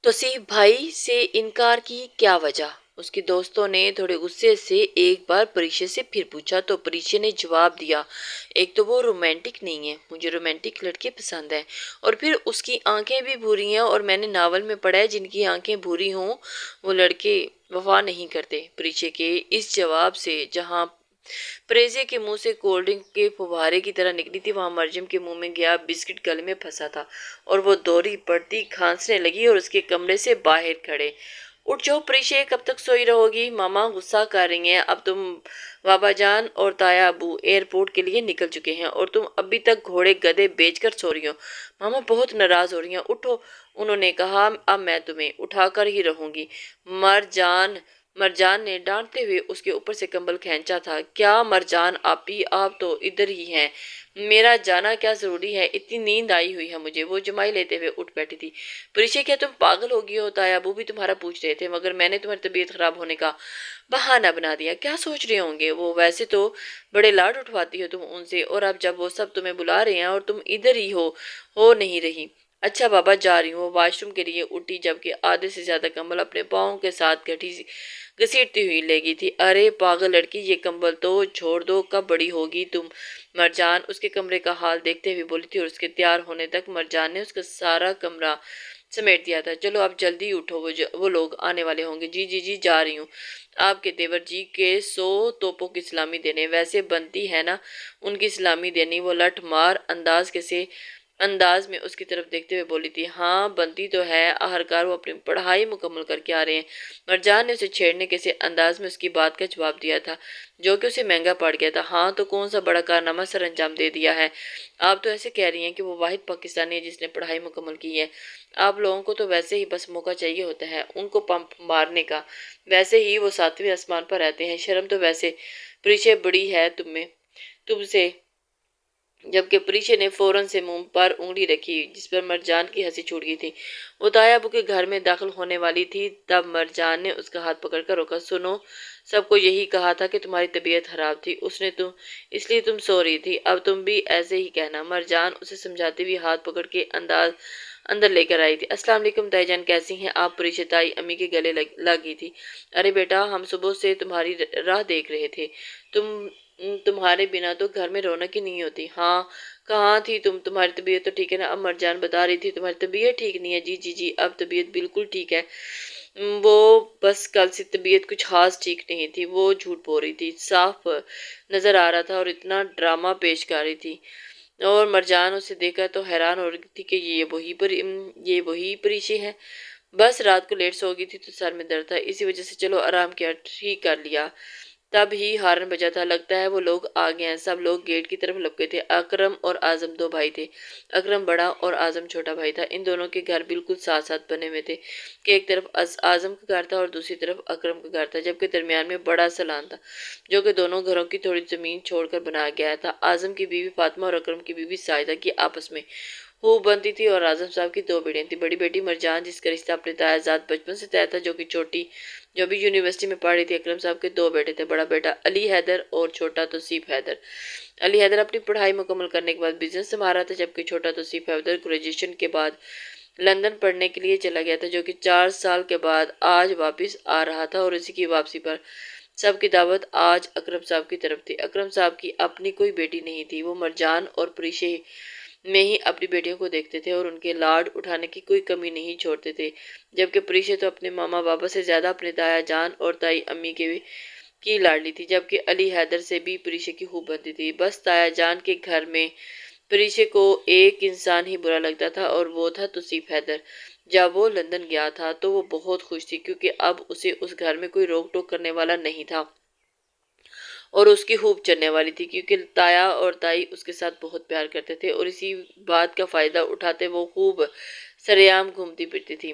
توصیف بھائی سے انکار کی کیا وجہ؟ اس کے دوستوں نے تھوڑے غصے سے ایک بار پریشا سے پھر پوچھا تو پریشا نے جواب دیا، ایک تو وہ رومانٹک نہیں ہے، مجھے رومانٹک لڑکے پسند ہیں، اور پھر اس کی آنکھیں بھی بھوری ہیں، اور میں نے ناول میں پڑھا ہے جن کی آنکھیں بھوری ہوں وہ لڑکے وفا نہیں کرتے۔ پریشا کے اس جواب سے جہاں پریزے کے منہ سے کولڈ ڈرنک کے فوارے کی طرح نکلی تھی، وہاں مرجم کے منہ میں گیا بسکٹ گلے میں پھنسا تھا، اور وہ دوہری پڑتی کھانسنے لگی اور اس کے کمرے سے باہر کھڑے۔ اٹھ جاؤ پریشے، کب تک سوئی رہو گی؟ ماما غصہ کر رہی ہیں، اب تم بابا جان اور تایا ابو ایئرپورٹ کے لیے نکل چکے ہیں اور تم ابھی تک گھوڑے گدھے بیچ کر سو رہی ہو۔ ماما بہت ناراض ہو رہی ہیں، اٹھو۔ انہوں نے کہا، اب میں تمہیں اٹھا کر ہی رہوں گی۔ مرجان نے ڈانٹتے ہوئے اس کے اوپر سے کمبل کھینچا تھا۔ کیا مرجان آپی، آپ تو ادھر ہی ہیں، میرا جانا کیا ضروری ہے؟ اتنی نیند آئی ہوئی ہے مجھے۔ وہ جمائی لیتے ہوئے اٹھ بیٹھی تھی۔ پریشا، کیا تم پاگل ہو گئی ہو؟ تایا ابو بھی تمہارا پوچھ رہے تھے، مگر میں نے تمہاری طبیعت خراب ہونے کا بہانہ بنا دیا۔ کیا سوچ رہے ہوں گے وہ؟ ویسے تو بڑے لاڈ اٹھواتی ہو تم ان سے، اور اب جب وہ سب تمہیں بلا رہے ہیں اور تم ادھر ہی ہو نہیں رہی۔ اچھا بابا، جا رہی ہوں۔ وہ واش روم کے لیے اٹھی جبکہ آدھے سے زیادہ کمبل اپنے پاؤں کے ساتھ گھسیٹتی ہوئی لے گئی تھی۔ ارے پاگل لڑکی، یہ کمبل تو چھوڑ دو، کب بڑی ہوگی تم؟ مرجان اس کے کمرے کا حال دیکھتے ہوئے بولی تھی، اور اس کے تیار ہونے تک مرجان نے اس کا سارا کمرہ سمیٹ دیا تھا۔ چلو اب جلدی اٹھو، وہ لوگ آنے والے ہوں گے۔ جی جی جی، جا رہی ہوں آپ کے دیور جی کے 100 توپوں کی سلامی دینے۔ ویسے بنتی ہے نا ان کی سلامی دینی؟ وہ لٹھ مار انداز میں اس کی طرف دیکھتے ہوئے بولی تھی۔ ہاں بنتی تو ہے، آخرکار وہ اپنی پڑھائی مکمل کر کے آ رہے ہیں۔ مرجان نے اسے چھیڑنے کے سے انداز میں اس کی بات کا جواب دیا تھا جو کہ اسے مہنگا پڑ گیا تھا۔ ہاں تو کون سا بڑا کارنامہ سر انجام دے دیا ہے؟ آپ تو ایسے کہہ رہی ہیں کہ وہ واحد پاکستانی ہے جس نے پڑھائی مکمل کی ہے۔ آپ لوگوں کو تو ویسے ہی بس موقع چاہیے ہوتا ہے ان کو پمپ مارنے کا، ویسے ہی وہ 7ویں آسمان پر رہتے ہیں۔ شرم تو ویسے پریشا بڑی ہے تم سے۔ جبکہ پریشا نے فوراً سے منہ پر انگلی رکھی جس پر مرجان کی ہنسی چھوٹ گئی تھی۔ وہ تایا ابو کے گھر میں داخل ہونے والی تھی، تب مرجان نے اس کا ہاتھ پکڑ کر روکا۔ سنو، سب کو یہی کہا تھا کہ تمہاری طبیعت خراب تھی، اس لیے تم سو رہی تھی، اب تم بھی ایسے ہی کہنا۔ مرجان اسے سمجھاتے ہوئے ہاتھ پکڑ کے اندر لے کر آئی تھی۔ السلام علیکم تائی جان، کیسی ہیں آپ؟ پریشا تائی امی کے گلے لگ گئی تھی۔ ارے بیٹا، ہم صبح سے تمہاری راہ دیکھ رہے تھے، تمہارے بنا تو گھر میں رونق ہی نہیں ہوتی۔ ہاں، کہاں تھی تم؟ تمہاری طبیعت تو ٹھیک ہے نا؟ اب مرجان بتا رہی تھی تمہاری طبیعت ٹھیک نہیں ہے۔ جی جی جی، اب طبیعت بالکل ٹھیک ہے، وہ بس کل سے طبیعت کچھ خاص ٹھیک نہیں تھی۔ وہ جھوٹ بول رہی تھی، صاف نظر آ رہا تھا، اور اتنا ڈرامہ پیش کر رہی تھی۔ اور مرجان اسے دیکھ کر تو حیران ہو رہی تھی کہ یہ وہی پریشا ہے۔ بس رات کو لیٹ سو گئی تھی تو سر میں درد تھا، اسی وجہ سے چلو آرام کیا، ٹھیک کر لیا۔ تب ہی ہارن بجا تھا، لگتا ہے وہ لوگ آ گئے ہیں۔ سب لوگ گیٹ کی طرف لپکے تھے۔ اکرم اور اعظم 2 بھائی تھے، اکرم بڑا اور اعظم چھوٹا بھائی تھا۔ ان دونوں کے گھر بالکل ساتھ ساتھ بنے ہوئے تھے کہ ایک طرف اعظم کا گھر تھا اور دوسری طرف اکرم کا گھر تھا، جبکہ درمیان میں بڑا سالن تھا جو کہ دونوں گھروں کی تھوڑی زمین چھوڑ کر بنایا گیا تھا۔ اعظم کی بیوی فاطمہ اور اکرم کی بیوی ساجدہ کی آپس میں خوب بنتی تھی، اور اعظم صاحب کی 2 بیٹیاں تھیں۔ بڑی بیٹی مرجان جس کا رشتہ اپنے تایا زاد بچپن سے طے تھا، جو بھی یونیورسٹی میں پڑھ رہی تھی۔ اکرم صاحب کے 2 بیٹے تھے، بڑا بیٹا علی حیدر اور چھوٹا توصیف حیدر۔ علی حیدر اپنی پڑھائی مکمل کرنے کے بعد بزنس سنبھال رہا تھا، جبکہ چھوٹا توصیف حیدر گریجویشن کے بعد لندن پڑھنے کے لیے چلا گیا تھا، جو کہ 4 سال کے بعد آج واپس آ رہا تھا۔ اور اسی کی واپسی پر سب کی دعوت آج اکرم صاحب کی طرف تھی۔ اکرم صاحب کی اپنی کوئی بیٹی نہیں تھی، وہ مرجان اور پریشا میں ہی اپنی بیٹیوں کو دیکھتے تھے اور ان کے لاڈ اٹھانے کی کوئی کمی نہیں چھوڑتے تھے، جبکہ پریشا تو اپنے ماما بابا سے زیادہ اپنے تایا جان اور تائی امی کی لاڈلی تھی، جبکہ علی حیدر سے بھی پریشا کی خوب بنتی تھی۔ بس تایا جان کے گھر میں پریشا کو ایک انسان ہی برا لگتا تھا، اور وہ تھا توصیف حیدر۔ جب وہ لندن گیا تھا تو وہ بہت خوش تھی، کیونکہ اب اسے اس گھر میں کوئی روک ٹوک کرنے والا نہیں تھا، اور اس کی خوب چلنے والی تھی، کیونکہ تایا اور تائی اس کے ساتھ بہت پیار کرتے تھے، اور اسی بات کا فائدہ اٹھاتے وہ خوب سریعام گھومتی پھرتی تھی۔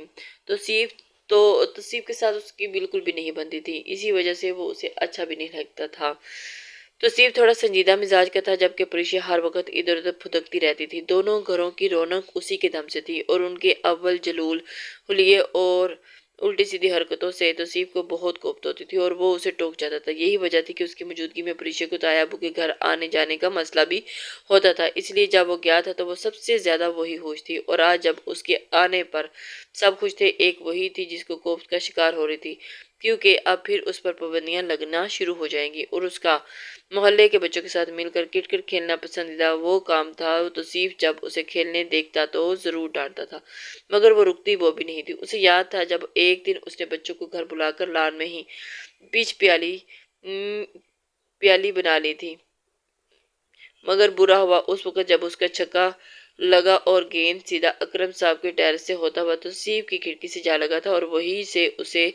توصیف کے ساتھ اس کی بالکل بھی نہیں بنتی تھی، اسی وجہ سے وہ اسے اچھا بھی نہیں لگتا تھا۔ توصیف تھوڑا سنجیدہ مزاج کا تھا، جبکہ پریشا ہر وقت ادھر ادھر پھدکتی رہتی تھی۔ دونوں گھروں کی رونق اسی کے دم سے تھی، اور ان کے اول جلول حلیے اور الٹی سیدھی حرکتوں سے توصیف کو بہت کوفت ہوتی تھی اور وہ اسے ٹوک جاتا تھا۔ یہی وجہ تھی کہ اس کی موجودگی میں پریشا کو تایا ابو کے گھر آنے جانے کا مسئلہ بھی ہوتا تھا، اس لیے جب وہ گیا تھا تو وہ سب سے زیادہ وہی خوش تھی، اور آج جب اس کے آنے پر سب خوش تھے، ایک وہی تھی جس کو کوفت کا شکار ہو رہی تھی، کیونکہ اب پھر اس پر پابندیاں لگنا شروع ہو جائیں گی، اور اس کا محلے کے بچوں کے ساتھ مل کر کرکٹ کھیلنا پسندیدہ وہ کام تھا۔ توصیف جب اسے کھیلنے دیکھتا تو ضرور ڈانٹتا تھا، مگر وہ رکتی وہ بھی نہیں تھی۔ اسے یاد تھا جب ایک دن اس نے بچوں کو گھر بلا کر لان میں ہی پیچ پیالی بنا لی تھی، مگر برا ہوا اس وقت جب اس کا چھکا لگا اور گیند سیدھا اکرم صاحب کے ٹیرس سے ہوتا ہوا توصیف کی کھڑکی سے جا لگا تھا، اور وہیں سے اسے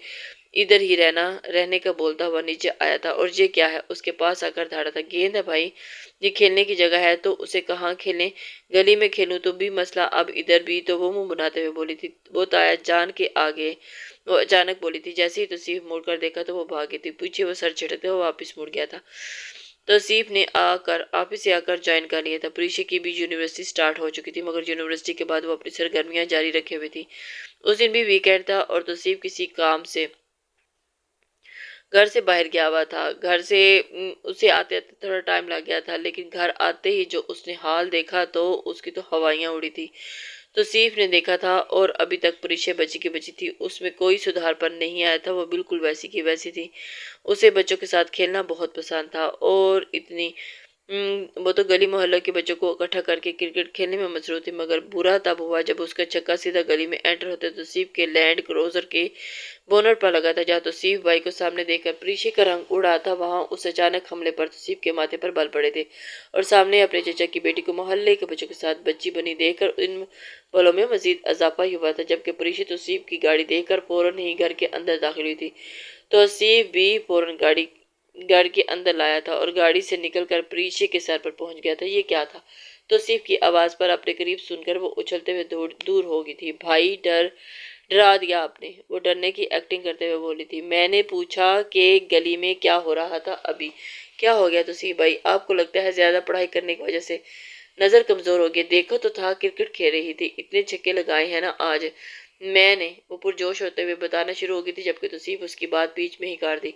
ادھر ہی رہنے کا بولتا ہوا نیچے آیا تھا۔ اور یہ کیا ہے؟ اس کے پاس آ کر دھاڑا تھا۔ گیند ہے بھائی، یہ کھیلنے کی جگہ ہے تو اسے کہاں کھیلیں؟ گلی میں کھیلوں تو بھی مسئلہ، اب ادھر بھی؟ تو وہ منہ بناتے ہوئے بولی تھی۔ وہ تایا جان کے آگے وہ اچانک بولی تھی۔ جیسے ہی توصیف مڑ کر دیکھا تو وہ بھاگی تھی، پیچھے وہ سر جھٹکتے ہوئے واپس مڑ گیا تھا۔ توصیف نے آفس سے آ کر جوائن کر لیا تھا۔ پریشا کی بھی یونیورسٹی سٹارٹ ہو چکی تھی، مگر یونیورسٹی کے بعد وہ اپنی سرگرمیاں جاری رکھے ہوئے تھی۔ اس دن بھی ویکینڈ تھا اور توصیف کسی کام سے گھر سے باہر گیا ہوا تھا۔ گھر سے اسے آتے آتے تھوڑا ٹائم لگ گیا تھا، لیکن گھر آتے ہی جو اس نے حال دیکھا تو اس کی تو ہوائیاں اڑی تھی۔ توصیف نے دیکھا تھا اور ابھی تک پریشا بچی کی بچی تھی، اس میں کوئی سدھار پر نہیں آیا تھا، وہ بالکل ویسی کی ویسی تھی۔ اسے بچوں کے ساتھ کھیلنا بہت پسند تھا، اور وہ تو گلی محلہ کے بچوں کو اکٹھا کر کے کرکٹ کھیلنے میں مصروف تھی، مگر برا تب ہوا جب اس کا چھکا سیدھا گلی میں انٹر ہوتا توصیف کے لینڈ کروزر کے بونٹ پر لگا تھا۔ جہاں توصیف بائی کو سامنے دیکھ کر پریشا کا رنگ اڑا تھا، وہاں اس اچانک حملے پر توصیف کے ماتھے پر بل پڑے تھے، اور سامنے اپنے چچا کی بیٹی کو محلے کے بچوں کے ساتھ بچی بنی دیکھ کر ان پلوں میں مزید اضافہ ہی ہوا تھا۔ جبکہ پریشا توصیف کی گاڑی دیکھ کر فوراً ہی گھر کے اندر داخل ہوئی تھی، توصیف بھی فوراً گاڑی کے اندر لایا تھا اور گاڑی سے نکل کر پریشا کے سر پر پہنچ گیا تھا۔ یہ کیا تھا؟ توصیف کی آواز پر اپنے قریب سن کر وہ اچھلتے ہوئے دور ہو گئی تھی۔ بھائی ڈرا دیا آپ نے، وہ ڈرنے کی ایکٹنگ کرتے ہوئے بولی تھی۔ میں نے پوچھا کہ گلی میں کیا ہو رہا تھا ابھی؟ کیا ہو گیا توصیف بھائی؟ آپ کو لگتا ہے زیادہ پڑھائی کرنے کی وجہ سے نظر کمزور ہو گئی؟ دیکھو تو تھا، کرکٹ کھیل رہی تھی، اتنے چھکے لگائے ہیں نا آج میں نے، وہ پرجوش ہوتے ہوئے بتانا شروع ہو گئی تھی، جبکہ توصیف اس کی بات بیچ میں ہی کاٹ دی۔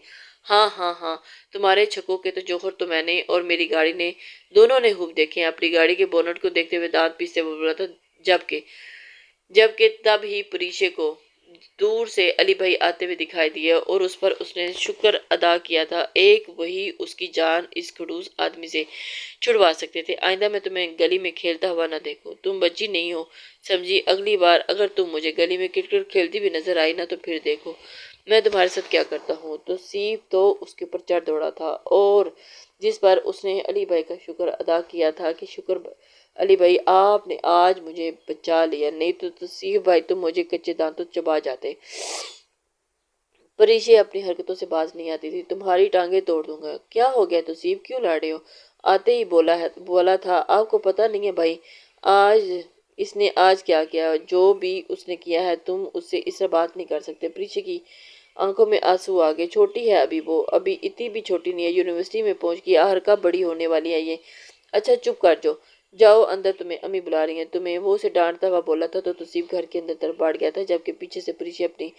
ہاں ہاں ہاں، تمہارے چھکوں کے تو جوہر تو میں نے اور میری گاڑی نے دونوں نے خوب دیکھے ہیں۔ اپنی گاڑی کے بونٹ کو دیکھتے ہوئے دانت پیستے ہوئے بولا تھا۔ جبکہ تب ہی پریشا کو دور سے علی بھائی آتے ہوئے دکھائی دیے اور اس پر اس نے شکر ادا کیا تھا، ایک وہی اس کی جان اس خڑوس آدمی سے چھڑوا سکتے تھے۔ آئندہ میں تمہیں گلی میں کھیلتا ہوا نہ دیکھوں، تم بچی نہیں ہو سمجھی؟ اگلی بار اگر تم مجھے گلی میں کرکٹ کھیلتی بھی نظر آئی نا تو پھر دیکھو میں تمہارے ساتھ کیا کرتا ہوں۔ توصیف تو اس کے اوپر چڑھ دوڑا تھا، اور جس پر اس نے علی بھائی کا شکر ادا کیا تھا کہ شکر علی بھائی آپ نے آج مجھے بچا لیا، نہیں تو توصیف بھائی تم مجھے کچے دانتوں چبا جاتے۔ پریشا اپنی حرکتوں سے باز نہیں آتی تھی۔ تمہاری ٹانگیں توڑ دوں گا۔ کیا ہو گیا توصیف، کیوں لڑ رہے ہو؟ آتے ہی بولا تھا، آپ کو پتہ نہیں ہے بھائی اس نے آج کیا کیا؟ جو بھی اس نے کیا ہے تم اس سے اس طرح بات نہیں کر سکتے۔ پریشا کی آنکھوں میں آنسو آ گئے۔ چھوٹی ہے ابھی، وہ ابھی اتنی بھی چھوٹی نہیں ہے، یونیورسٹی میں پہنچ گئی، آخر کب بڑی ہونے والی ہے یہ؟ اچھا چپ کر جاؤ اندر، تمہیں امی بلا رہی ہیں تمہیں، وہ اسے ڈانٹتا ہوا بولا تھا تو توصیف گھر کے اندر طرف بڑھ گیا تھا، جبکہ پیچھے سے پریشا اپنی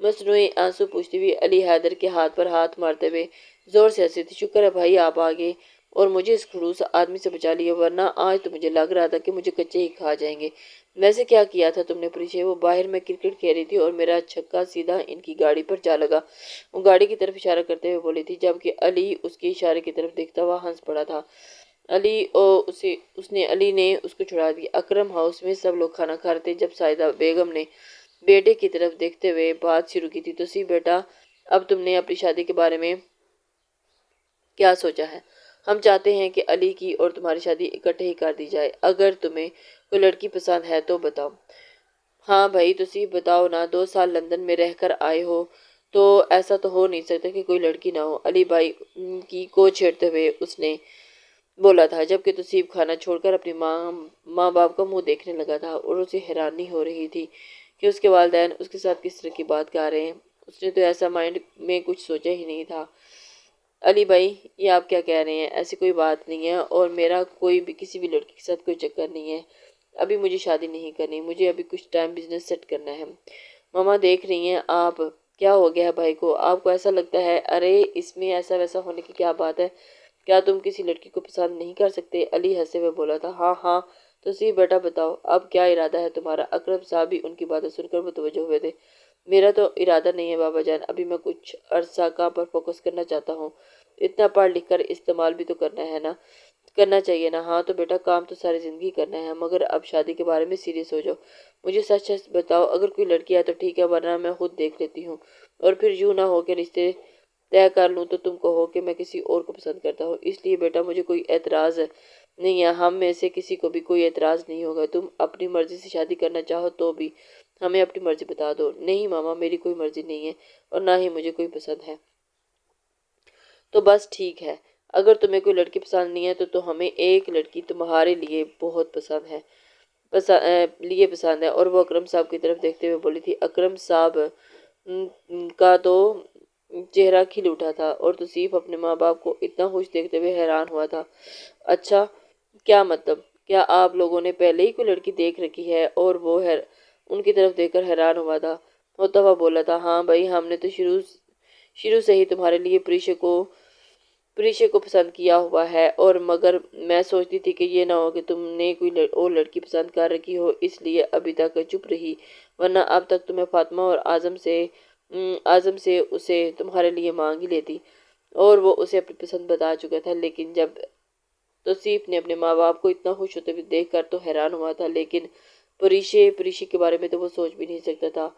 مصنوعی آنسو پوچھتی ہوئی علی حیدر کے ہاتھ پر ہاتھ مارتے ہوئے زور سے ہنسی تھی۔ شکر ہے بھائی آپ آ گئے اور مجھے اس خڑوس آدمی سے بچا لیا، ورنہ آج تو مجھے لگ رہا تھا کہ مجھے کچے ہی کھا جائیں گے۔ ویسے کیا کیا تھا تم نے پریشا؟ وہ باہر میں کرکٹ کھیل رہی تھی اور میرا چھکا سیدھا ان کی گاڑی پر جا لگا، وہ گاڑی کی طرف اشارہ کرتے ہوئے بولی تھی، جبکہ علی اس کے اشارے کی طرف دیکھتا ہوا ہنس پڑا تھا۔ علی نے اس کو چھڑا دیا۔ اکرم ہاؤس میں سب لوگ کھانا کھا رہے تھے جب سائدہ بیگم نے بیٹے کی طرف دیکھتے ہوئے بات شروع کی تھی۔ توصیف بیٹا، اب تم نے اپنی شادی کے بارے میں کیا سوچا ہے؟ ہم چاہتے ہیں کہ علی کی اور تمہاری شادی اکٹھے ہی کر دی جائے، اگر تمہیں کوئی لڑکی پسند ہے تو بتاؤ۔ ہاں بھائی توصیف بتاؤ نا، 2 سال لندن میں رہ کر آئے ہو تو ایسا تو ہو نہیں سکتا کہ کوئی لڑکی نہ ہو، علی بھائی کی کو چھیڑتے ہوئے اس نے بولا تھا، جبکہ توصیف کھانا چھوڑ کر اپنی ماں باپ کا منہ دیکھنے لگا تھا اور اسے حیرانی ہو رہی تھی کہ اس کے والدین اس کے ساتھ کس طرح کی بات کر رہے ہیں۔ اس نے تو ایسا مائنڈ میں کچھ سوچا ہی نہیں تھا۔ علی بھائی یہ آپ کیا کہہ رہے ہیں؟ ایسی کوئی بات نہیں ہے، اور میرا کوئی بھی کسی بھی لڑکی کے ساتھ کوئی چکر نہیں ہے، ابھی مجھے شادی نہیں کرنی، مجھے ابھی کچھ ٹائم بزنس سیٹ کرنا ہے۔ ماما دیکھ رہی ہیں آپ، کیا ہو گیا ہے بھائی کو؟ آپ کو ایسا لگتا ہے؟ ارے اس میں ایسا ویسا ہونے کی کیا بات ہے؟ کیا تم کسی لڑکی کو پسند نہیں کر سکتے؟ علی ہنسے ہوئے بولا تھا۔ ہاں ہاں توصیف بیٹا بتاؤ اب کیا ارادہ ہے تمہارا؟ اکرم صاحب بھی ان کی باتیں سن کر متوجہ ہوئے تھے۔ میرا تو ارادہ نہیں ہے بابا جان، ابھی میں کچھ عرصہ کام پر فوکس کرنا چاہتا ہوں۔ اتنا پڑھ لکھ کر استعمال بھی تو کرنا ہے نا، کرنا چاہیے نا۔ ہاں تو بیٹا کام تو ساری زندگی کرنا ہے، مگر اب شادی کے بارے میں سیریس ہو جاؤ۔ مجھے سچ سچ بتاؤ، اگر کوئی لڑکی ہے تو ٹھیک ہے، ورنہ میں خود دیکھ لیتی ہوں، اور پھر یوں نہ ہو کہ رشتے طے کر لوں تو تم کہو کہ میں کسی اور کو پسند کرتا ہوں۔ اس لیے بیٹا مجھے کوئی اعتراض نہیں ہے، ہم میں سے کسی کو بھی کوئی اعتراض نہیں ہوگا۔ تم اپنی مرضی سے شادی کرنا چاہو تو بھی ہمیں اپنی مرضی بتا دو۔ نہیں ماما میری کوئی مرضی نہیں ہے، اور نہ ہی مجھے کوئی پسند ہے۔ تو بس ٹھیک ہے، اگر تمہیں کوئی لڑکی پسند نہیں ہے تو ہمیں ایک لڑکی تمہارے لیے بہت پسند ہے، اور وہ اکرم صاحب کی طرف دیکھتے ہوئے بولی تھی۔ اکرم صاحب کا تو چہرہ کھل اٹھا تھا، اور توصیف اپنے ماں باپ کو اتنا خوش دیکھتے ہوئے حیران ہوا تھا۔ اچھا کیا مطلب؟ کیا آپ لوگوں نے پہلے ہی کوئی لڑکی دیکھ رکھی ہے؟ اور وہ ان کی طرف دیکھ کر حیران ہوا تھا۔ ہوتا ہوا بولا تھا، ہاں بھائی ہم نے تو شروع سے ہی تمہارے لیے پریشے کو پسند کیا ہوا ہے، اور مگر میں سوچتی تھی کہ یہ نہ ہو کہ تم نے کوئی اور لڑکی پسند کر رکھی ہو، اس لیے ابھی تک چپ رہی، ورنہ اب تک تمہیں فاطمہ اور اعظم سے اسے تمہارے لیے مانگ ہی لیتی، اور وہ اسے اپنی پسند بتا چکا تھا۔ لیکن جب توصیف نے اپنے ماں باپ کو اتنا خوش ہوتے ہوئے دیکھ کر تو حیران ہوا تھا، لیکن پریشے کے بارے میں تو وہ سوچ بھی نہیں سکتا تھا۔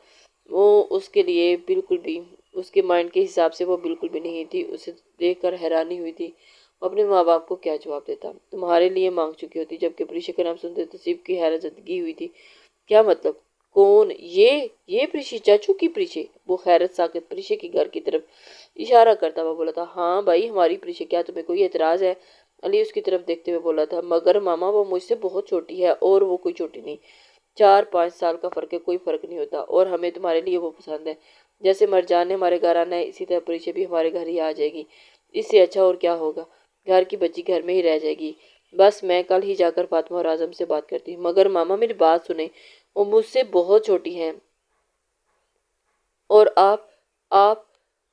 وہ اس کے لیے بالکل بھی، اس کے مائنڈ کے حساب سے وہ بالکل بھی نہیں تھی۔ اسے دیکھ کر حیرانی ہوئی تھی، وہ اپنے ماں باپ کو کیا جواب دیتا؟ تمہارے لیے مانگ چکی ہوتی۔ جبکہ پریشے کا نام سنتے توصیف کی حیرت زدگی ہوئی تھی۔ کیا مطلب؟ کون یہ پریشے؟ چاچو کی پریشے؟ وہ حیرت ساکت پریشے کے گھر کی طرف اشارہ کرتا ہوا بولا تھا۔ ہاں بھائی ہماری پریشے، کیا تمہیں کوئی اعتراض ہے؟ علی اس کی طرف دیکھتے ہوئے بولا تھا۔ مگر ماما وہ مجھ سے بہت چھوٹی ہے، اور وہ کوئی چھوٹی نہیں، 4-5 سال کا فرق ہے، کوئی فرق نہیں ہوتا، اور ہمیں تمہارے لیے وہ پسند ہے۔ جیسے مرجان نے ہمارے گھر آنا ہے، اسی طرح پریشے بھی ہمارے گھر ہی آ جائے گی، اس سے اچھا اور کیا ہوگا؟ گھر کی بچی گھر میں ہی رہ جائے گی۔ بس میں کل ہی جا کر فاطمہ اور اعظم سے بات کرتی ہوں۔ مگر ماما میری بات سنیں، وہ مجھ سے بہت چھوٹی ہیں، اور آپ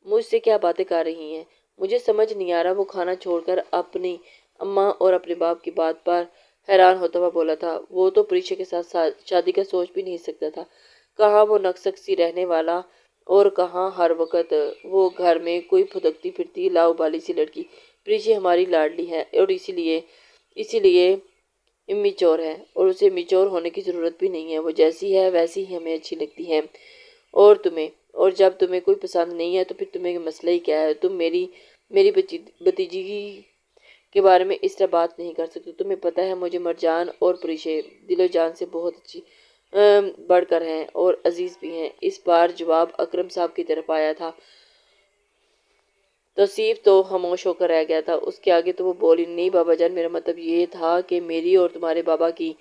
مجھ سے کیا باتیں کر رہی ہیں؟ مجھے سمجھ نہیں آ رہا۔ وہ کھانا چھوڑ کر اپنی اماں اور اپنے باپ کی بات پر حیران ہوتا ہوا بولا تھا۔ وہ تو پریشے کے ساتھ شادی کا سوچ بھی نہیں سکتا تھا۔ کہاں وہ نکسک رہنے والا، اور کہاں ہر وقت وہ گھر میں کوئی پھدکتی پھرتی لاؤبالی سی لڑکی۔ پریشے ہماری لاڈلی ہے، اور اسی لیے امیچور ہے، اور اسے میچور ہونے کی ضرورت بھی نہیں ہے۔ وہ جیسی ہے ویسی ہی ہمیں اچھی لگتی ہے، اور جب تمہیں کوئی پسند نہیں ہے تو پھر تمہیں مسئلہ ہی کیا ہے؟ تم میری بھتیجی کے بارے میں اس طرح بات نہیں کر سکتے۔ تمہیں پتہ ہے مجھے مرجان اور پریشے دل و جان سے بہت اچھی بڑھ کر ہیں، اور عزیز بھی ہیں۔ اس بار جواب اکرم صاحب کی طرف آیا تھا۔ توصیف تو خاموش ہو کر رہ گیا تھا، اس کے آگے تو وہ بولی نہیں بابا جان، میرا مطلب یہ تھا کہ میری اور تمہارے بابا کی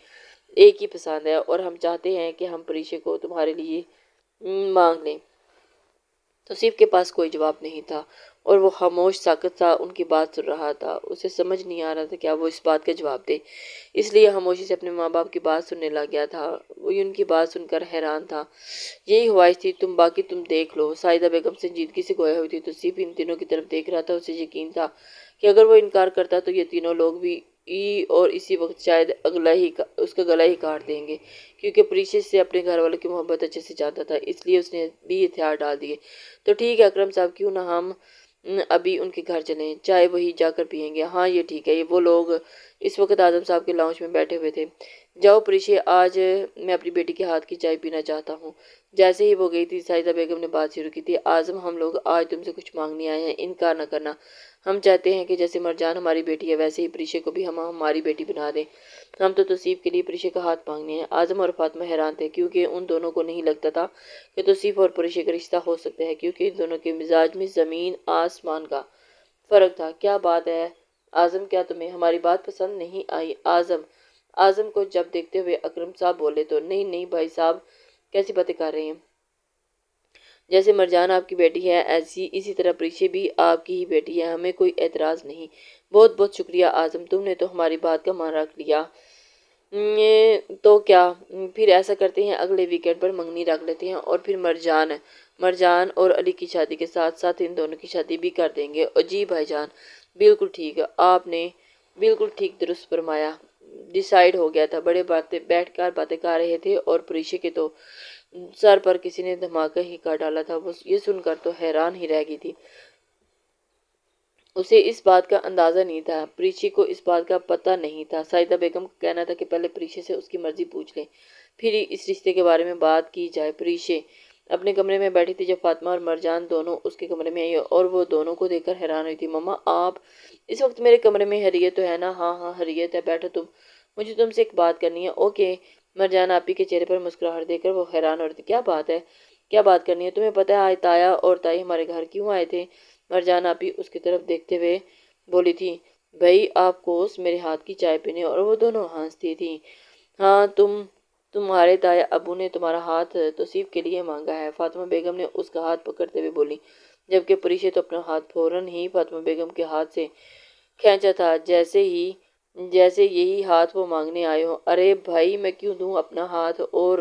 ایک ہی پسند ہے، اور ہم چاہتے ہیں کہ ہم پریشے کو تمہارے لیے مانگ لیں۔ توصیف کے پاس کوئی جواب نہیں تھا، اور وہ خاموش ساکت سا ان کی بات سن رہا تھا۔ اسے سمجھ نہیں آ رہا تھا کیا وہ اس بات کا جواب دے، اس لیے خاموشی سے اپنے ماں باپ کی بات سننے لگ گیا تھا۔ وہ ان کی بات سن کر حیران تھا۔ یہی خواہش تھی، باقی تم دیکھ لو۔ سعیدہ بیگم سنجیدگی سے گویا ہوئی تھی۔ توصیف ان تینوں کی طرف دیکھ رہا تھا۔ اسے یقین تھا کہ اگر وہ انکار کرتا تو یہ تینوں لوگ بھی اور اسی وقت شاید اس کا گلا ہی کاٹ دیں گے، کیونکہ پریشے سے اپنے گھر والوں کی محبت اچھے سے جانتا تھا، اس لیے اس نے بھی ہتھیار ڈال دیے۔ تو ٹھیک ہے اکرم صاحب، کیوں نہ ہم ابھی ان کے گھر چلیں، چائے وہی جا کر پئیں گے؟ ہاں یہ ٹھیک ہے۔ وہ لوگ اس وقت اعظم صاحب کے لاؤنج میں بیٹھے ہوئے تھے۔ جاؤ پریشے، آج میں اپنی بیٹی کے ہاتھ کی چائے پینا چاہتا ہوں۔ جیسے ہی وہ گئی تھی، سعیدہ بیگم نے بات شروع کی تھی۔ اعظم ہم لوگ آج تم سے کچھ مانگنے آئے ہیں، انکار نہ کرنا۔ ہم چاہتے ہیں کہ جیسے مرجان ہماری بیٹی ہے، ویسے ہی پریشے کو بھی ہم ہماری بیٹی بنا دیں۔ ہم تو توصیف کے لیے پریشے کا ہاتھ مانگنے ہیں۔ اعظم اور فاطمہ حیران تھے، کیونکہ ان دونوں کو نہیں لگتا تھا کہ توصیف اور پریشے کا رشتہ ہو سکتا ہے، کیونکہ ان دونوں کے مزاج میں زمین آسمان کا فرق تھا۔ کیا بات ہے اعظم، کیا تمہیں ہماری بات پسند نہیں آئی؟ اعظم کو جب دیکھتے ہوئے اکرم صاحب بولے تو نہیں بھائی صاحب، کیسی باتیں کر رہے ہیں؟ جیسے مرجان آپ کی بیٹی ہے، اسی طرح پریشے بھی آپ کی ہی بیٹی ہے، ہمیں کوئی اعتراض نہیں۔ بہت بہت شکریہ اعظم، تم نے تو ہماری بات کا مان رکھ لیا۔ تو کیا پھر ایسا کرتے ہیں اگلے ویکینڈ پر منگنی رکھ لیتے ہیں اور پھر مرجان اور علی کی شادی کے ساتھ ساتھ ان دونوں کی شادی بھی کر دیں گے۔ اور جی بھائی جان، بالکل ٹھیک ہے، آپ نے بالکل ٹھیک درست فرمایا، ڈیسائیڈ ہو گیا تھا۔ بڑے بیٹھ کر باتیں کر رہے تھے اور پریشے کے تو سر پر کسی نے دھماکہ ہی کر ڈالا تھا۔ وہ یہ سن کر تو حیران ہی رہ گئی تھی۔ اسے اس بات کا اندازہ نہیں تھا، پریشے کو اس بات کا پتہ نہیں تھا۔ سائدہ بیگم کا کہنا تھا کہ پہلے پریشے سے اس کی مرضی پوچھ لیں، پھر ہی اس رشتے کے بارے میں بات کی جائے۔ پریشے اپنے کمرے میں بیٹھی تھی جب فاطمہ اور مرجان دونوں اس کے کمرے میں آئی اور وہ دونوں کو دیکھ کر حیران ہوئی تھی۔ مما، آپ اس وقت میرے کمرے میں؟ حریت تو ہے نا؟ ہاں ہاں حریت ہے، بیٹھو تم، مجھے تم سے ایک بات کرنی ہے۔ اوکے۔ مرجان آپی کے چہرے پر مسکراہٹ دیکھ کر وہ حیران ہو رہی تھی۔ کیا بات ہے؟ کیا بات کرنی ہے؟ تمہیں پتہ ہے آج تایا اور تائی ہمارے گھر کیوں آئے تھے؟ مرجان آپی اس کی طرف دیکھتے ہوئے بولی تھی، بھائی آپ کو میرے ہاتھ کی چائے پینے، اور وہ دونوں ہنستی تھی۔ ہاں، تمہارے تایا ابو نے تمہارا ہاتھ توصیف کے لیے مانگا ہے، فاطمہ بیگم نے اس کا ہاتھ پکڑتے ہوئے بولی، جبکہ پریشے تو اپنا ہاتھ فوراً ہی فاطمہ بیگم کے ہاتھ سے کھینچا تھا، جیسے یہی ہاتھ وہ مانگنے آئے ہوں۔ ارے بھائی، میں کیوں دوں اپنا ہاتھ، اور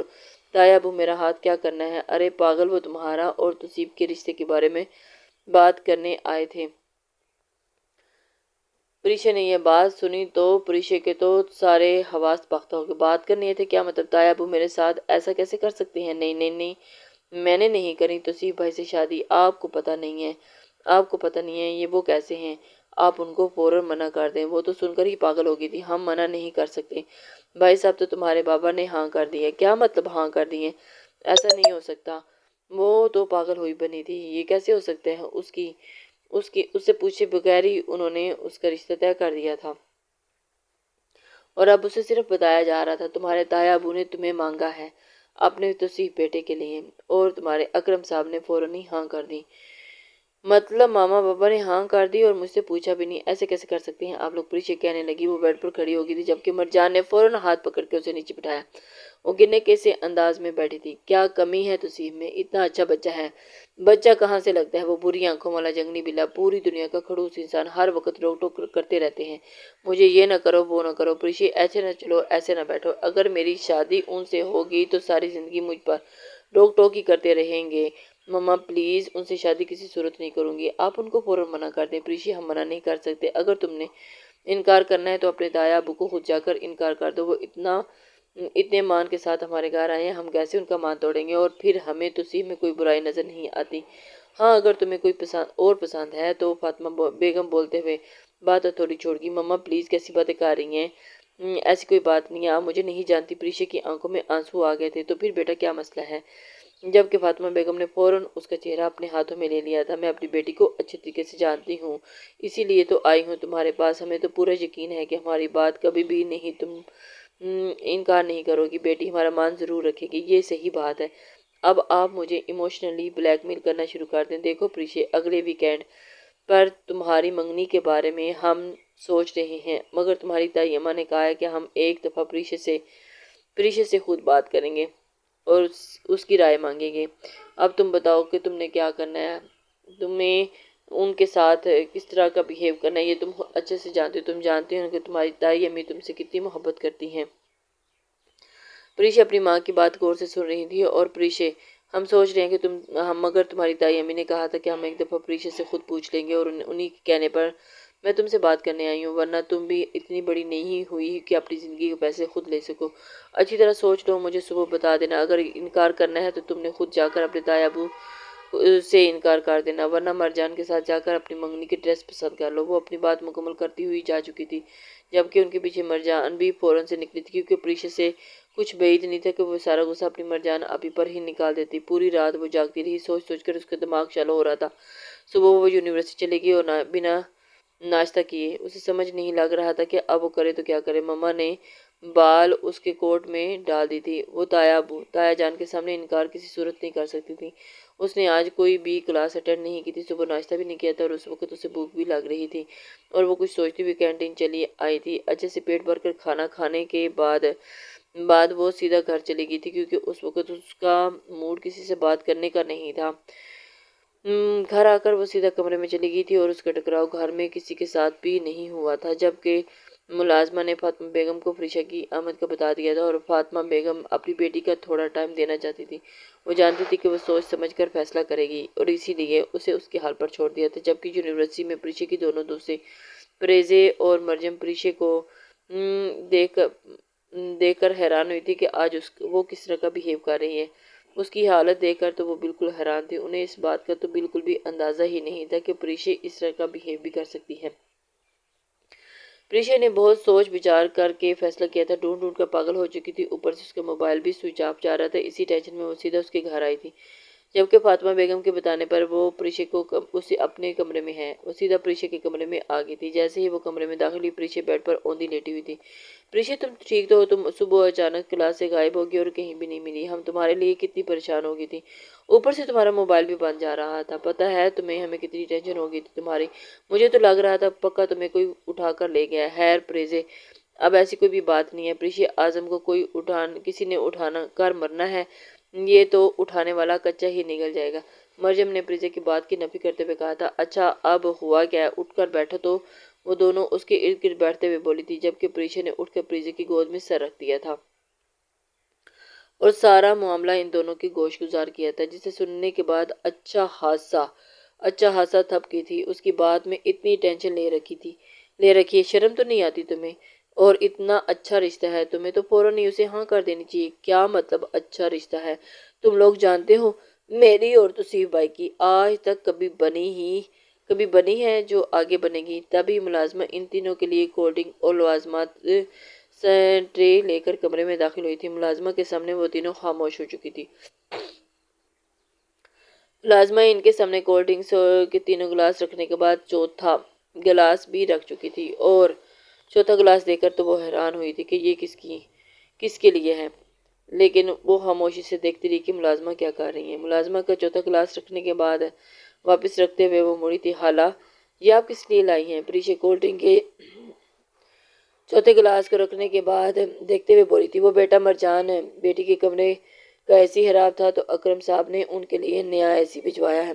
تایا ابو میرا ہاتھ کیا کرنا ہے؟ ارے پاگل، وہ تمہارا اور توصیف کے رشتے کے بارے میں بات کرنے آئے تھے۔ پریشے نے یہ بات سنی تو پریشے کے تو سارے حواس پختہ ہو گئے۔ بات کرنی تھے؟ کیا مطلب؟ تایا ابو میرے ساتھ ایسا کیسے کر سکتے ہیں؟ نہیں نہیں نہیں، میں نے نہیں کری توصیف بھائی سے شادی، آپ کو پتہ نہیں ہے، آپ کو پتہ نہیں ہے یہ وہ کیسے ہیں، آپ ان کو فوراً منع کر دیں۔ وہ تو سن کر ہی پاگل ہو گئی تھی۔ ہم منع نہیں کر سکتے بھائی صاحب، تو تمہارے بابا نے ہاں کر دی ہے۔ کیا مطلب ہاں کر دی ہے؟ ایسا نہیں ہو سکتا، وہ تو پاگل ہوئی بنی تھی، یہ کیسے ہو سکتا ہے؟ اس سے پوچھے بغیر ہی انہوں نے اس کا رشتہ طے کر دیا تھا، اور اب اسے صرف بتایا جا رہا تھا تمہارے تایا ابو نے تمہیں مانگا ہے اپنے توصیف بیٹے کے لیے، اور تمہارے اکرم صاحب نے فوراً ہی ہاں کر دی۔ مطلب ماما بابا نے ہاں کر دی اور مجھ سے پوچھا بھی نہیں؟ ایسے کیسے کر سکتے ہیں آپ لوگ؟ پریشے کہنے لگی۔ وہ بیڈ پر کھڑی ہو گئی تھی جبکہ مرجان نے فوراً ہاتھ پکڑ کے اسے نیچے بٹھایا۔ وہ گرنے کے سے انداز میں بیٹھی تھی۔ کیا کمی ہے توصیف میں؟ اتنا اچھا بچہ ہے۔ بچہ کہاں سے لگتا ہے؟ وہ بری آنکھوں والا جنگلی بلا، پوری دنیا کا کھڑوس انسان، ہر وقت روک ٹوک کرتے رہتے ہیں، مجھے یہ نہ کرو وہ نہ کرو۔ پریشے، ایسے نہ چلو، ایسے نہ بیٹھو، اگر میری شادی ان سے ہوگی تو ساری زندگی مجھ پر روک ٹوک ہی کرتے رہیں گے۔ مما پلیز، ان سے شادی کسی صورت نہیں کروں گی، آپ ان کو فوراً منع کر دیں۔ پریشے، ہم منع نہیں کر سکتے، اگر تم نے انکار کرنا ہے تو اپنے تایا ابو کو خود جا کر انکار کر دو، وہ اتنے مان کے ساتھ ہمارے گھر آئے ہیں، ہم کیسے ان کا مان توڑیں گے؟ اور پھر ہمیں توصیف میں کوئی برائی نظر نہیں آتی۔ ہاں، اگر تمہیں کوئی پسند ہے تو، فاطمہ بیگم بولتے ہوئے بات تھوڑی چھوڑ گئی۔ مما پلیز، کیسی باتیں کر رہی ہیں؟ ایسی کوئی بات نہیں ہے، آپ مجھے نہیں جانتی۔ پریشے کی آنکھوں میں آنسو آ گئے تھے۔ تو پھر بیٹا کیا مسئلہ ہے؟ جبکہ فاطمہ بیگم نے فوراً اس کا چہرہ اپنے ہاتھوں میں لے لیا تھا۔ میں اپنی بیٹی کو اچھے طریقے سے جانتی ہوں، اسی لیے تو آئی ہوں تمہارے پاس۔ ہمیں تو پورا یقین ہے کہ ہماری بات کبھی بھی نہیں تم انکار نہیں کرو گی، بیٹی ہمارا مان ضرور رکھے گی، یہ صحیح بات ہے۔ اب آپ مجھے ایموشنلی بلیک میل کرنا شروع کر دیں۔ دیکھو پریشے، اگلے ویکینڈ پر تمہاری منگنی کے بارے میں ہم سوچ رہے ہیں، مگر تمہاری تائی اماں نے کہا ہے کہ ہم ایک دفعہ پریشے سے خود بات کریں گے اور اس کی رائے مانگیں گے۔ اب تم بتاؤ کہ تم نے کیا کرنا ہے، تمہیں ان کے ساتھ کس طرح کا بیہیو کرنا ہے، یہ تم اچھے سے جانتے ہو۔ تم جانتے ہو کہ تمہاری تائی امی تم سے کتنی محبت کرتی ہیں۔ پریشے اپنی ماں کی بات غور سے سن رہی تھی۔ اور پریشے، ہم سوچ رہے ہیں کہ مگر تمہاری تائی امی نے کہا تھا کہ ہم ایک دفعہ پریشے سے خود پوچھ لیں گے، اور انہی کے کہنے پر میں تم سے بات کرنے آئی ہوں، ورنہ تم بھی اتنی بڑی نہیں ہوئی کہ اپنی زندگی کے پیسے خود لے سکو۔ اچھی طرح سوچ لو، مجھے صبح بتا دینا، اگر انکار کرنا ہے تو تم نے خود جا کر اپنے تایا ابو سے انکار کر دینا، ورنہ مرجان کے ساتھ جا کر اپنی منگنی کی ڈریس پسند کر لو۔ وہ اپنی بات مکمل کرتی ہوئی جا چکی تھی، جبکہ ان کے پیچھے مرجان بھی فوراً سے نکلی تھی، کیونکہ پریشے سے کچھ بعید نہیں تھا کہ وہ سارا غصہ اپنی مرجان آپی پر ہی نکال دیتی۔ پوری رات وہ جاگتی رہی، سوچ سوچ کر اس کا دماغ چالو ہو رہا تھا۔ صبح وہ یونیورسٹی چلے گئی اور بنا ناشتہ کیے، اسے سمجھ نہیں لگ رہا تھا کہ اب وہ کرے تو کیا کرے۔ مما نے بال اس کے کوٹ میں ڈال دی تھی۔ وہ تایا جان کے سامنے انکار کسی صورت نہیں کر سکتی تھی۔ اس نے آج کوئی بھی کلاس اٹینڈ نہیں کی تھی، صبح ناشتہ بھی نہیں کیا تھا، اور اس وقت اسے بھوک بھی لگ رہی تھی، اور وہ کچھ سوچتی ہوئی کینٹین چلی آئی تھی۔ اچھے سے پیٹ بھر کر کھانا کھانے کے بعد وہ سیدھا گھر چلی گئی تھی، کیونکہ اس وقت اس کا موڈ کسی سے بات کرنے کا نہیں تھا۔ گھر آ کر وہ سیدھا کمرے میں چلی گئی تھی، اور اس کا ٹکراؤ گھر میں کسی کے ساتھ بھی نہیں ہوا تھا، جبکہ ملازمہ نے فاطمہ بیگم کو فریشہ کی آمد کا بتا دیا تھا اور فاطمہ بیگم اپنی بیٹی کا تھوڑا ٹائم دینا چاہتی تھی۔ وہ جانتی تھی کہ وہ سوچ سمجھ کر فیصلہ کرے گی اور اسی لیے اسے اس کے حال پر چھوڑ دیا تھا۔ جبکہ یونیورسٹی میں پریشے کی دونوں دوستیں پریزے اور مرجم پریشے کو دیکھ کر حیران ہوئی تھی کہ آج وہ کس طرح کا بیہیو کر رہی ہے۔ اس کی حالت دیکھ کر تو وہ بالکل حیران تھی۔ انہیں اس بات کا تو بالکل بھی اندازہ ہی نہیں تھا کہ پریشے اس طرح کا بیہیو بھی کر سکتی ہے۔ پریشا نے بہت سوچ بچار کر کے فیصلہ کیا تھا۔ ڈھونڈ ڈھونڈ کر پاگل ہو چکی تھی، اوپر سے اس کا موبائل بھی سوئچ آف جا رہا تھا۔ اسی ٹینشن میں وہ سیدھا اس کے گھر آئی تھی، جبکہ فاطمہ بیگم کے بتانے پر وہ پریشے کو اسے اپنے کمرے میں ہے، وہ سیدھا پریشے کے کمرے میں آ گئی تھی۔ جیسے ہی وہ کمرے میں داخل ہوئی، پریشے بیڈ پر اوندھی لیٹی ہوئی تھی۔ پریشے تم ٹھیک تو ہو؟ تم صبح اچانک کلاس سے غائب ہوگی اور کہیں بھی نہیں ملی۔ ہم تمہارے لیے کتنی پریشان ہو گئی تھی، اوپر سے تمہارا موبائل بھی بند جا رہا تھا۔ پتہ ہے تمہیں ہمیں کتنی ٹینشن ہو گئی تھی تمہاری، مجھے تو لگ رہا تھا پکا تمہیں کوئی اٹھا کر لے گیا ہے۔ خیر پریزے، اب ایسی کوئی بھی بات نہیں ہے۔ پریشے اعظم کو کسی نے اٹھانا کر مرنا ہے، یہ تو اٹھانے والا کچا ہی نکل جائے گا۔ مریم نے پریزے کی بات کی نفی کرتے ہوئے کہا تھا۔ اچھا اب ہوا کیا ہے، اٹھ کر بیٹھو۔ تو وہ دونوں اس کے ارد گرد بیٹھتے ہوئے بولی تھی، جبکہ پریشے نے اٹھ کر پریزے کی گود میں سر رکھ دیا تھا اور سارا معاملہ ان دونوں کی گوش گزار کیا تھا، جسے سننے کے بعد اچھا خاصا تھپ کی تھی۔ اس کی بات میں اتنی ٹینشن لے رکھی ہے، شرم تو نہیں آتی تمہیں؟ اور اتنا اچھا رشتہ ہے، تمہیں تو فوراً ہی اسے ہاں کر دینی چاہیے۔ کیا مطلب اچھا رشتہ ہے؟ تم لوگ جانتے ہو میری اور توصیف بھائی کی آج تک کبھی بنی ہے جو آگے بنے گی۔ تبھی ملازمہ ان تینوں کے لیے کولڈ ڈرنک اور لوازمات ٹرے لے کر کمرے میں داخل ہوئی تھی۔ ملازمہ کے سامنے وہ تینوں خاموش ہو چکی تھی۔ ملازمہ ان کے سامنے کولڈ ڈرنکس کے تینوں گلاس رکھنے کے بعد چوتھا گلاس بھی رکھ چکی تھی، اور چوتھا گلاس دیکھ کر تو وہ حیران ہوئی تھی کہ یہ کس کے لیے ہے، لیکن وہ خاموشی سے دیکھتی رہی کہ ملازمہ کیا کر رہی ہیں۔ ملازمہ کا چوتھا گلاس رکھنے کے بعد واپس رکھتے ہوئے وہ مڑی تھی۔ خالہ، یہ آپ کس لیے لائی ہیں؟ پریشا کولڈ ڈرنک کے چوتھے گلاس کو رکھنے کے بعد دیکھتے ہوئے بولی تھی۔ وہ بیٹا مرجان بیٹی کے کمرے کا اے سی خراب تھا تو اکرم صاحب نے ان کے لیے نیا اے سی بھجوایا ہے۔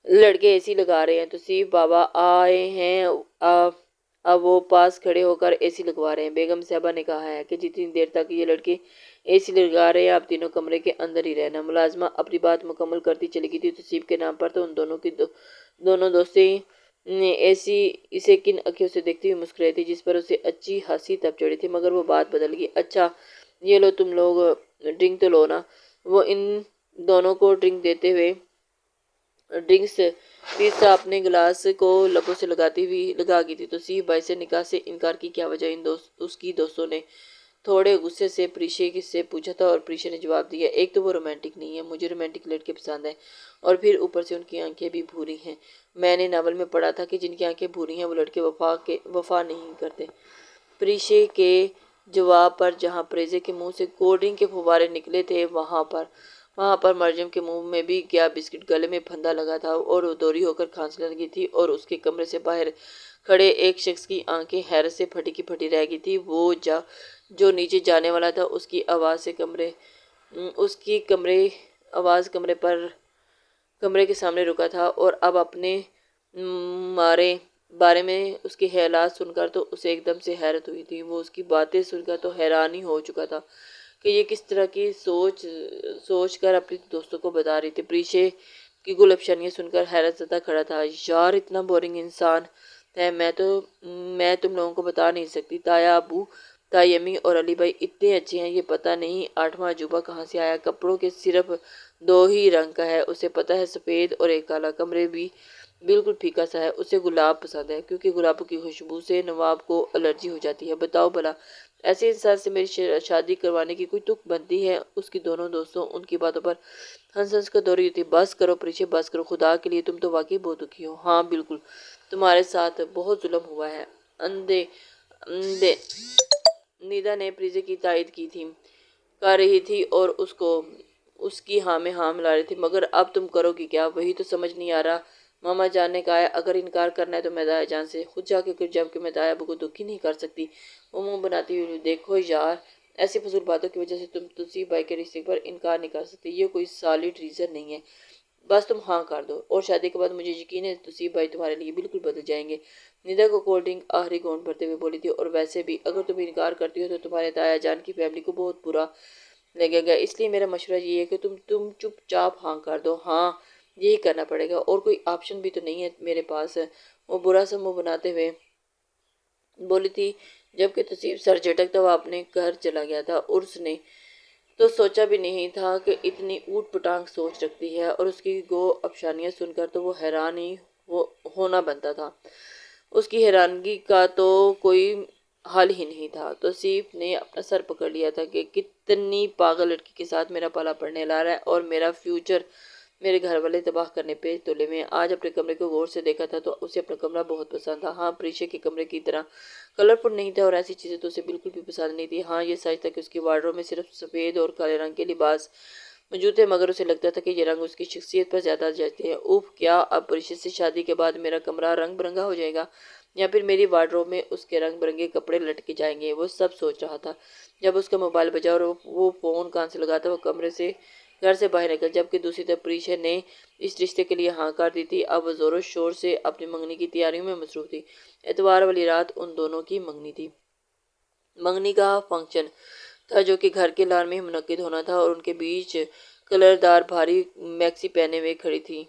لڑکے اے سی لگا رہے ہیں، توصیف بابا آئے ہیں، اب وہ پاس کھڑے ہو کر اے سی لگوا رہے ہیں۔ بیگم صاحبہ نے کہا ہے کہ جتنی دیر تک یہ لڑکے اے سی لگا رہے ہیں آپ تینوں کمرے کے اندر ہی رہنا۔ ملازمہ اپنی بات مکمل کرتی چلی گئی تھی۔ توصیف کے نام پر تو ان دونوں دوستیں اسے کن اکھیوں سے دیکھتی ہوئی مسکرائی تھی، جس پر اسے اچھی ہنسی تب چڑھی تھی، مگر وہ بات بدل گئی۔ اچھا یہ لو تم لوگ ڈرنک تو لو نا۔ وہ ان دونوں کو ڈرنک دیتے ہوئے ڈرنکس تیسرا اپنے گلاس کو لبوں سے لگا گئی تھی۔ توصیف بھائی سے نکاح سے انکار کی کیا وجہ؟ اس کی دوستوں نے تھوڑے غصے سے پریشے سے پوچھا تھا اور پریشے نے جواب دیا، ایک تو وہ رومانٹک نہیں ہے، مجھے رومانٹک لڑکے پسند ہیں، اور پھر اوپر سے ان کی آنکھیں بھی بھوری ہیں۔ میں نے ناول میں پڑھا تھا کہ جن کی آنکھیں بھوری ہیں وہ لڑکے وفا نہیں کرتے۔ پریشے کے جواب پر جہاں پریزے کے منہ سے کولڈ ڈرنک کے فوارے نکلے تھے، وہاں پر مریم کے منہ میں بھی گیا بسکٹ گلے میں پھندا لگا تھا اور وہ دوری ہو کر کھانسنے لگی تھی، اور اس کے کمرے سے باہر کھڑے ایک شخص کی آنکھیں حیرت سے پھٹی کی پھٹی رہ گئی تھی۔ وہ جو نیچے جانے والا تھا، اس کی آواز کمرے کے سامنے رکا تھا، اور اب اپنے بارے میں اس کے خیالات سن کر تو اسے ایک دم سے حیرت ہوئی تھی۔ وہ اس کی باتیں سن کر تو حیران ہی ہو چکا تھا کہ یہ کس طرح کی سوچ کر اپنی دوستوں کو بتا رہی تھی۔ پریشے کی گل افشانیاں سن کر حیرت زدہ کھڑا تھا۔ یار اتنا بورنگ انسان ہے، میں تم لوگوں کو بتا نہیں سکتی۔ تایا ابو، تائی امی اور علی بھائی اتنے اچھے ہیں، یہ پتہ نہیں آٹھواں عجوبہ کہاں سے آیا۔ کپڑوں کے صرف 2 ہی رنگ کا ہے، اسے پتہ ہے سفید اور ایک کالا۔ کمرے بھی بالکل پھیکا سا ہے، اسے گلاب پسند ہے کیونکہ گلابوں کی خوشبو سے نواب کو الرجی ہو جاتی ہے۔ بتاؤ بھلا ایسے انسان سے میری شادی کروانے کی کوئی تک بنتی ہے؟ اس کی دونوں دوستوں ان کی باتوں پر ہنس کر دوڑی ہوئی۔ بس کرو پریشے، بس کرو، خدا کے لیے تم تو واقعی بہت دکھی ہو۔ ہاں بالکل، تمہارے ساتھ بہت ظلم ہوا ہے۔ نیدا نے پریزے کی تائید کر رہی تھی اور اس کی ہاں میں ہاں ملا رہی تھی، مگر اب تم کرو گی کیا؟ وہی تو سمجھ نہیں آ رہا۔ ماما جان نے کہا ہے اگر انکار کرنا ہے تو میں دایا جان سے خود جا کے کر، جبکہ میں دایا ابو کو دکھی نہیں کر سکتی۔ وہ منہ بناتی ہوئی، دیکھو یار، ایسی فضول باتوں کی وجہ سے تم توصیف بھائی کے رشتے پر انکار نہیں کر سکتی، یہ کوئی سالڈ ریزن نہیں ہے۔ بس تم ہاں کر دو، اور شادی کے بعد مجھے یقین ہے توصیف بھائی تمہارے لیے بالکل بدل جائیں گے۔ ندا کو کولڈ ڈرنک آخری گھونٹ بھرتے ہوئے بولی تھی، اور ویسے بھی اگر تم انکار کرتی ہو تو تمہارے تایا جان کی فیملی کو بہت برا لگے گا، اس لیے میرا مشورہ یہ ہے کہ تم چپ چاپ ہاں کر دو۔ ہاں یہی کرنا پڑے گا، اور کوئی آپشن بھی تو نہیں ہے میرے پاس، وہ برا سا منہ بناتے ہوئے بولی تھی۔ جبکہ تصیب سر جھٹکتا ہوا اپنے گھر چلا گیا تھا، اور اس نے تو سوچا بھی نہیں تھا کہ اتنی اوٹ پٹانگ سوچ رکھتی ہے، اور اس کی گو افشانیاں سن کر تو وہ حیران ہی ہونا بنتا تھا۔ اس کی حیرانگی کا تو کوئی حل ہی نہیں تھا۔ توصیف نے اپنا سر پکڑ لیا تھا کہ کتنی پاگل لڑکی کے ساتھ میرا پالا پڑنے لا رہا ہے، اور میرا فیوچر میرے گھر والے تباہ کرنے پہ تلے میں۔ آج اپنے کمرے کو غور سے دیکھا تھا تو اسے اپنا کمرہ بہت پسند تھا۔ ہاں پریشا کے کمرے کی طرح کلرفل نہیں تھا، اور ایسی چیزیں تو اسے بالکل بھی پسند نہیں تھی۔ ہاں یہ سچ تھا کہ اس کی وارڈروب میں صرف سفید اور کالے رنگ کے لباس موجود تھے، مگر اسے لگتا تھا کہ یہ رنگ اس کی شخصیت پر زیادہ جچتے ہیں۔ اوف، کیا اب پریشا سے شادی کے بعد میرا کمرہ رنگ برنگا ہو جائے گا، یا پھر میری وارڈروب میں اس کے رنگ برنگے کپڑے لٹکے جائیں گے؟ وہ سب سوچ رہا تھا جب اس کا موبائل بجا، اور وہ فون کان سے لگاتا وہ گھر سے باہر نکل، جبکہ دوسری طرف پریشا نے اس رشتے کے لیے ہاں کر دی تھی۔ اب وہ زور و شور سے اپنی منگنی کی تیاریوں میں مصروف تھی۔ اتوار والی رات ان دونوں کی منگنی تھی۔ منگنی کا فنکشن تھا جو کہ گھر کے لان میں ہی منعقد ہونا تھا، اور ان کے بیچ کلردار بھاری میکسی پہنے ہوئے کھڑی تھی